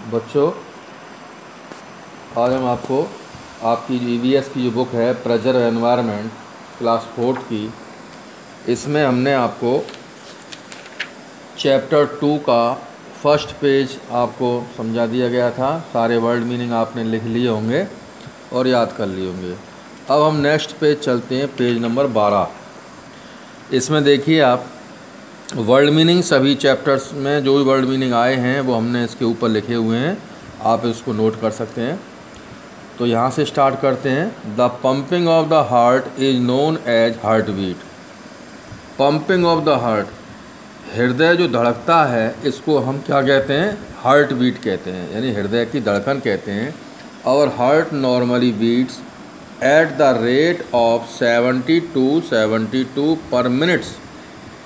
बच्चों, आज हम आपको आपकी ईवीएस की जो बुक है प्रेशर एनवायरनमेंट क्लास 4 की, इसमें हमने आपको चैप्टर 2 का फर्स्ट पेज आपको समझा दिया गया था। सारे वर्ड मीनिंग आपने लिख लिए होंगे और याद कर लिए होंगे। अब हम नेक्स्ट पेज चलते हैं, पेज नंबर 12। इसमें देखिए आप वर्ड मीनिंग सभी चैप्टर्स में जो भी वर्ड मीनिंग आए हैं वो हमने इसके ऊपर लिखे हुए हैं, आप इसको नोट कर सकते हैं। तो यहाँ से स्टार्ट करते हैं। The pumping of the heart is known as heart beat. Pumping of the heart, हृदय जो धड़कता है इसको हम क्या कहते हैं? हार्ट बीट कहते हैं, यानी हृदय की धड़कन कहते हैं। Our heart normally beats at the rate of 70 to 72 पर मिनट्स।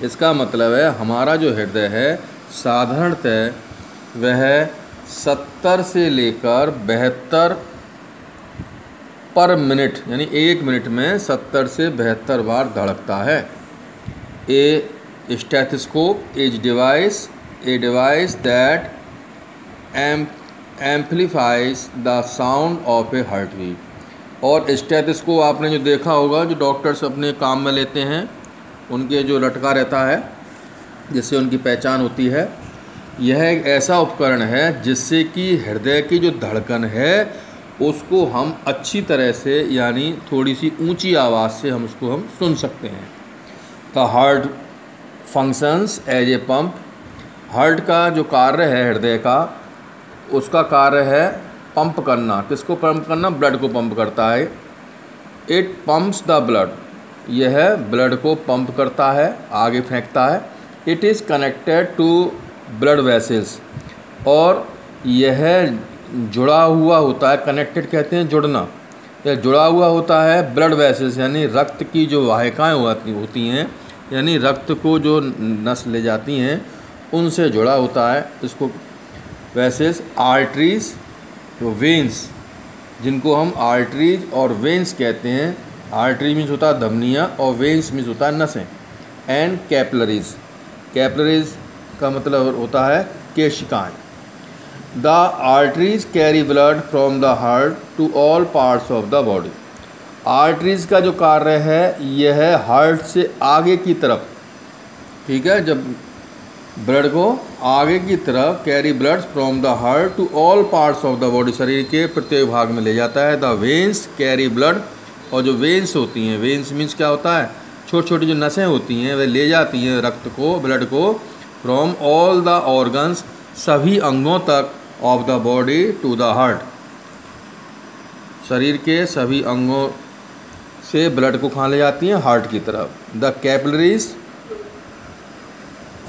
इसका मतलब है हमारा जो हृदय है साधारणतः वह 70 से लेकर 72 पर मिनट, यानी 1 मिनट में 70 से 72 बार धड़कता है। A stethoscope is a device that amplifies the sound of a heart beat. और स्टेथोस्कोप आपने जो देखा होगा, जो डॉक्टर्स अपने काम में लेते हैं, उनके जो लटका रहता है जिससे उनकी पहचान होती है, यह एक ऐसा उपकरण है जिससे कि हृदय की जो धड़कन है उसको हम अच्छी तरह से, यानी थोड़ी सी ऊंची आवाज़ से हम उसको सुन सकते हैं। The heart functions as a pump. Heart का जो कार्य है हृदय का, उसका कार्य है पंप करना। किसको पंप करना? ब्लड को पंप करता है। इट पंप्स द ब्लड, यह ब्लड को पंप करता है, आगे फेंकता है। It is connected to blood vessels, और यह जुड़ा हुआ होता है। कनेक्टेड कहते हैं जुड़ना, यह जुड़ा हुआ होता है ब्लड वेसल्स, यानी रक्त की जो वाहिकाएँ होती हैं, यानी रक्त को जो नस ले जाती हैं उनसे जुड़ा होता है। इसको वेसल्स, आर्टरीज, जो वेंस, जिनको हम आर्टरीज और वेंस कहते हैं। आर्टरी मीन्स होता है धमनियाँ और वेंस मीन्स होता है नसें। एंड कैपिलरीज, कैपिलरीज का मतलब होता है केशिकाएँ। The arteries carry blood from the heart to all parts of the body. Arteries का जो कार्य है यह है हार्ट से आगे की तरफ, ठीक है, जब ब्लड को आगे की तरफ, carry blood from the heart to all parts of the body, शरीर के प्रत्येक भाग में ले जाता है। द वेंस कैरी ब्लड, और जो वेंस होती हैं, वेंस मीन्स क्या होता है? छोटी छोटी जो नसें होती हैं वे ले जाती हैं रक्त को, ब्लड को, फ्रॉम ऑल द ऑर्गन्स, सभी अंगों तक, of the body to the heart, शरीर के सभी अंगों से ब्लड को कहाँ ले जाती हैं? हार्ट की तरफ। The capillaries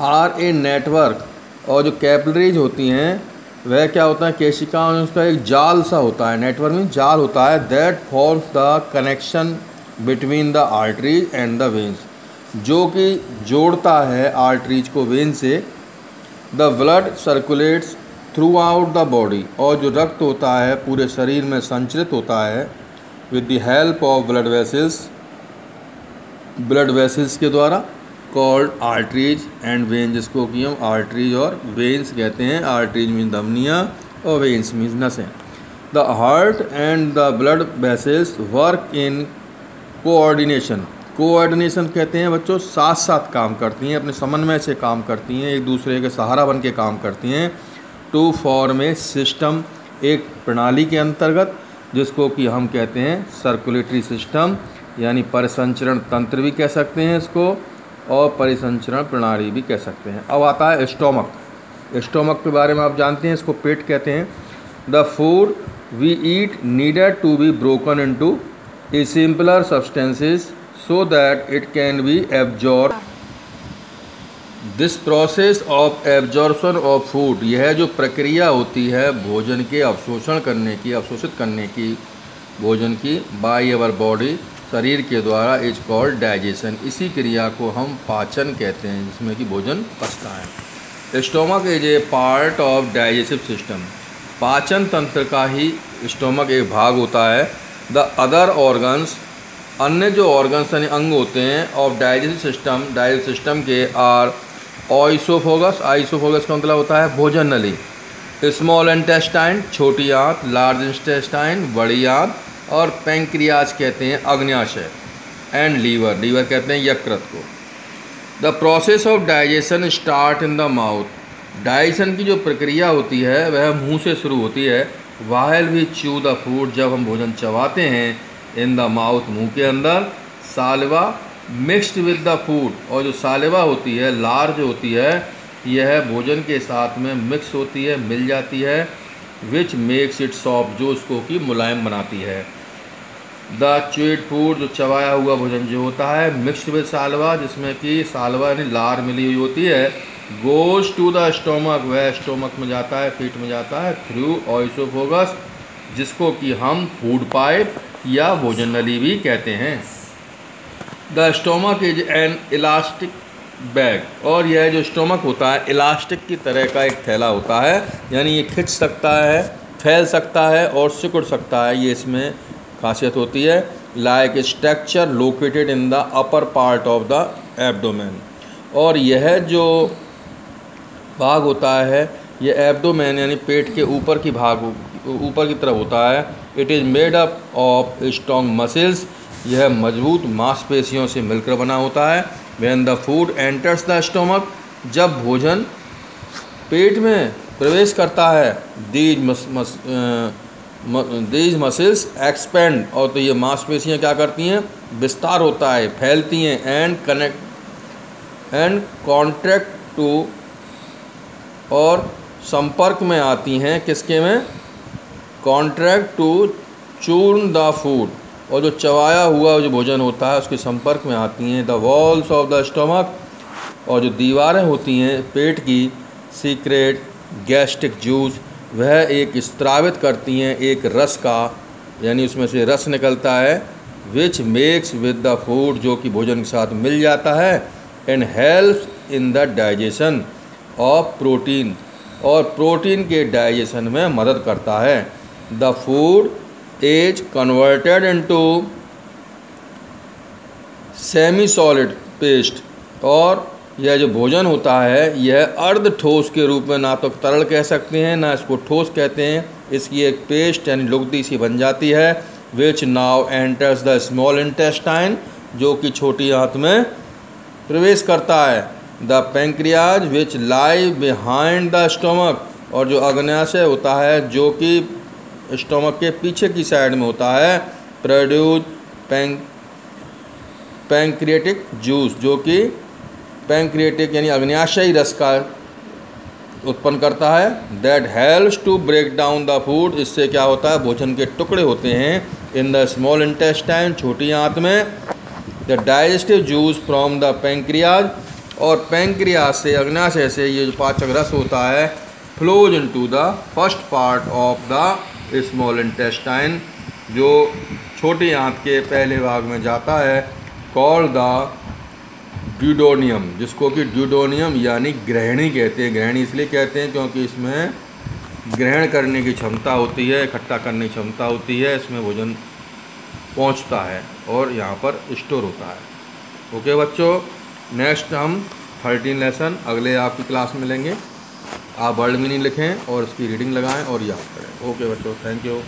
are a network, और जो कैपिलरीज होती हैं वह क्या होता है? केशिका, उसका एक जाल सा होता है। नेटवर्क में जाल होता है। That forms the connection between the arteries and the veins, जो कि जोड़ता है आर्टरीज को वेन से। The blood circulates throughout the body, और जो रक्त होता है पूरे शरीर में संचरित होता है with the help of blood vessels, blood vessels के द्वारा, कॉल्ड आर्टरीज एंड वेन, जिसको कि हम आर्टरीज और वेंस कहते हैं। आर्टरीज मीन धमनियाँ और वेंस मीन्स नसें। The heart and the blood vessels work in coordination. Coordination कहते हैं बच्चों, साथ साथ काम करती हैं, अपने समन्वय से काम करती हैं, एक दूसरे के सहारा बन के काम करती हैं। टू फॉर्म ए सिस्टम, एक प्रणाली के अंतर्गत, जिसको कि हम कहते हैं सर्कुलेटरी सिस्टम, यानी परिसंचरण तंत्र भी कह सकते हैं इसको, और परिसंचरण प्रणाली भी कह सकते हैं। अब आता है स्टोमक। स्टोमक के बारे में आप जानते हैं, इसको पेट कहते हैं। The food we eat needed to be broken into a simpler substances so that it can be absorb. This process of absorption of food, यह जो प्रक्रिया होती है भोजन के अवशोषित करने की भोजन की, बाय अवर बॉडी, शरीर के द्वारा, इज कॉल्ड डाइजेशन। इसी क्रिया को हम पाचन कहते हैं, जिसमें कि भोजन पचता है। Stomach is a part of digestive system, पाचन तंत्र का ही स्टोमक एक भाग होता है। द अदर ऑर्गन्स, अन्य जो ऑर्गन्स यानी अंग होते हैं ऑफ डाइजेस्टिव सिस्टम के, आर ऑइसोफोगस। आइसोफोगस का मतलब होता है भोजन नली। स्मॉल इंटेस्टाइन छोटी आंत, लार्ज इंटेस्टाइन बड़ी आंत, और पैंक्रियाज कहते हैं अग्न्याशय, एंड लीवर, लीवर कहते हैं यकृत को। The process of digestion start in the mouth. Digestion की जो प्रक्रिया होती है वह मुंह से शुरू होती है। While we chew the food, जब हम भोजन चबाते हैं, इन द माउथ मुंह के अंदर, सालिवा मिक्सड विद द फूड, और जो सालिवा होती है, लार जो होती है, यह भोजन के साथ में मिक्स होती है, मिल जाती है, विच मेक्स इट सॉफ्ट, जो उसको की मुलायम बनाती है। द च्यूड फूड, जो चबाया हुआ भोजन जो होता है, मिक्सड विद सालवा, जिसमें कि सालवा यानी लार मिली हुई होती है, गोज टू द स्टोमक, वह स्टोमक में जाता है, पेट में जाता है, थ्रू ऑइसोफोगस, जिसको कि हम फूड पाइप या भोजन नली भी कहते हैं। The stomach is an elastic bag, और यह जो स्टोमक होता है इलास्टिक की तरह का एक थैला होता है, यानी ये खिंच सकता है, फैल सकता है और सिकुड़ सकता है, ये इसमें खासियत होती है। Like structure located in the upper part of the abdomen, और यह जो भाग होता है ये एब्डोमेन यानी पेट के ऊपर की भाग, ऊपर की तरफ होता है। It is made up of strong muscles, यह मजबूत मांसपेशियों से मिलकर बना होता है। When the food enters the stomach, जब भोजन पेट में प्रवेश करता है, दीज मसल्स एक्सपेंड, और तो ये मांसपेशियाँ क्या करती हैं, विस्तार होता है, फैलती हैं, एंड कॉन्ट्रैक्ट टू, और संपर्क में आती हैं, किसके में, कॉन्ट्रैक्ट टू चूर्न द फूड, और जो चबाया हुआ जो भोजन होता है उसके संपर्क में आती हैं। The walls of the stomach, और जो दीवारें होती हैं पेट की, सीक्रेट गैस्ट्रिक जूस, वह एक स्त्रावित करती हैं एक रस का, यानी उसमें से रस निकलता है, which makes with the food, जो कि भोजन के साथ मिल जाता है, and helps in the digestion of protein, और प्रोटीन के डाइजेशन में मदद करता है। The food is converted into semi solid paste, और यह जो भोजन होता है यह अर्ध ठोस के रूप में, ना तो तरल कह सकते हैं ना इसको ठोस कहते हैं, इसकी एक पेस्ट यानी लुगदी सी बन जाती है। Which now enters the small intestine, जो कि छोटी आंत में प्रवेश करता है। The pancreas which lie behind the stomach, और जो अग्न्याशय होता है जो कि स्टोमक के पीछे की साइड में होता है, प्रोड्यूस पैंक्रियाटिक जूस, जो कि पैंक्रियाटिक यानी अग्न्याशयी रस का उत्पन्न करता है। That helps to break down the food, इससे क्या होता है, भोजन के टुकड़े होते हैं इन द स्मॉल इंटेस्टाइन, छोटी आंत में। The digestive juice from the pancreas, और पैंक्रियाज से, अग्न्याशय से ये जो पाचक रस होता है, flows into the first part of the small intestine, जो छोटी आंत के पहले भाग में जाता है, कॉल्ड द ड्यूडोनियम, जिसको कि ड्यूडोनियम यानी ग्रहणी कहते हैं। ग्रहणी इसलिए कहते हैं क्योंकि इसमें ग्रहण करने की क्षमता होती है, इकट्ठा करने की क्षमता होती है, इसमें भोजन पहुंचता है और यहाँ पर स्टोर होता है। ओके बच्चों, नेक्स्ट हम 13 लेसन अगले आपकी क्लास में लेंगे। आप वर्ड मीनिंग लिखें और उसकी रीडिंग लगाएं और याद करें। ओके बच्चों, थैंक यू।